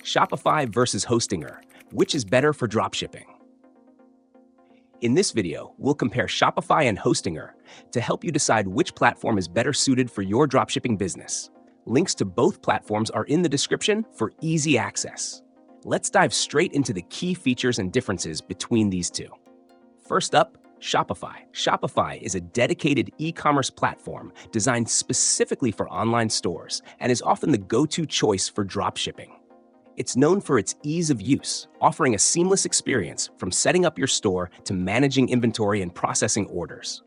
Shopify versus Hostinger. Which is better for dropshipping? In this video, we'll compare Shopify and Hostinger to help you decide which platform is better suited for your dropshipping business. Links to both platforms are in the description for easy access. Let's dive straight into the key features and differences between these two. First up, Shopify. Shopify is a dedicated e-commerce platform designed specifically for online stores and is often the go-to choice for dropshipping. It's known for its ease of use, offering a seamless experience from setting up your store to managing inventory and processing orders.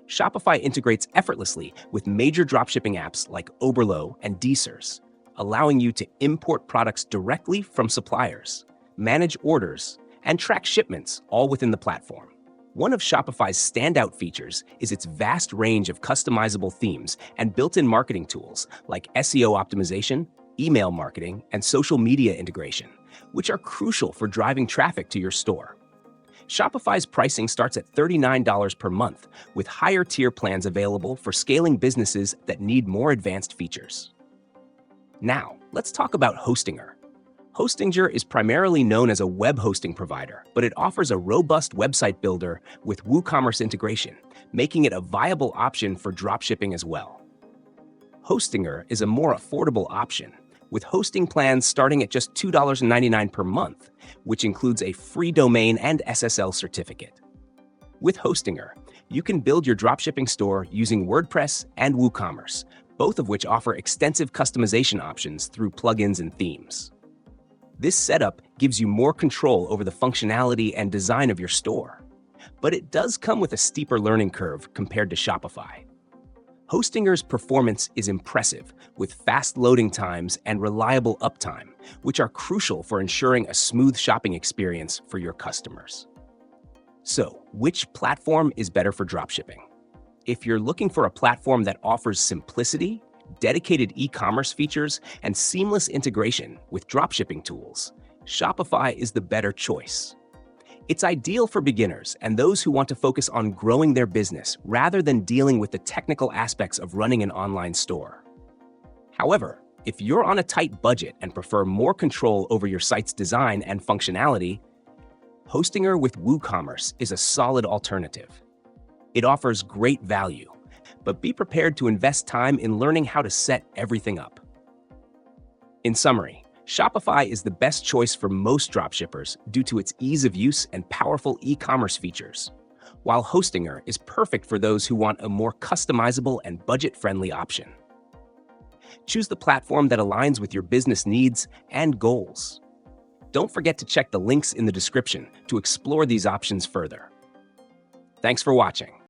Shopify integrates effortlessly with major dropshipping apps like Oberlo and Deesers, allowing you to import products directly from suppliers, manage orders, and track shipments all within the platform. One of Shopify's standout features is its vast range of customizable themes and built-in marketing tools like SEO optimization, email marketing, and social media integration, which are crucial for driving traffic to your store. Shopify's pricing starts at $39 per month, with higher tier plans available for scaling businesses that need more advanced features. Now, let's talk about Hostinger. Hostinger is primarily known as a web hosting provider, but it offers a robust website builder with WooCommerce integration, making it a viable option for dropshipping as well. Hostinger is a more affordable option, with hosting plans starting at just $2.99 per month, which includes a free domain and SSL certificate. With Hostinger, you can build your dropshipping store using WordPress and WooCommerce, both of which offer extensive customization options through plugins and themes. This setup gives you more control over the functionality and design of your store, but it does come with a steeper learning curve compared to Shopify. Hostinger's performance is impressive, with fast loading times and reliable uptime, which are crucial for ensuring a smooth shopping experience for your customers. So, which platform is better for dropshipping? If you're looking for a platform that offers simplicity, dedicated e-commerce features, and seamless integration with dropshipping tools, Shopify is the better choice. It's ideal for beginners and those who want to focus on growing their business rather than dealing with the technical aspects of running an online store. However, if you're on a tight budget and prefer more control over your site's design and functionality, Hostinger with WooCommerce is a solid alternative. It offers great value, but be prepared to invest time in learning how to set everything up. In summary, Shopify is the best choice for most dropshippers due to its ease of use and powerful e-commerce features, while Hostinger is perfect for those who want a more customizable and budget-friendly option. Choose the platform that aligns with your business needs and goals. Don't forget to check the links in the description to explore these options further. Thanks for watching.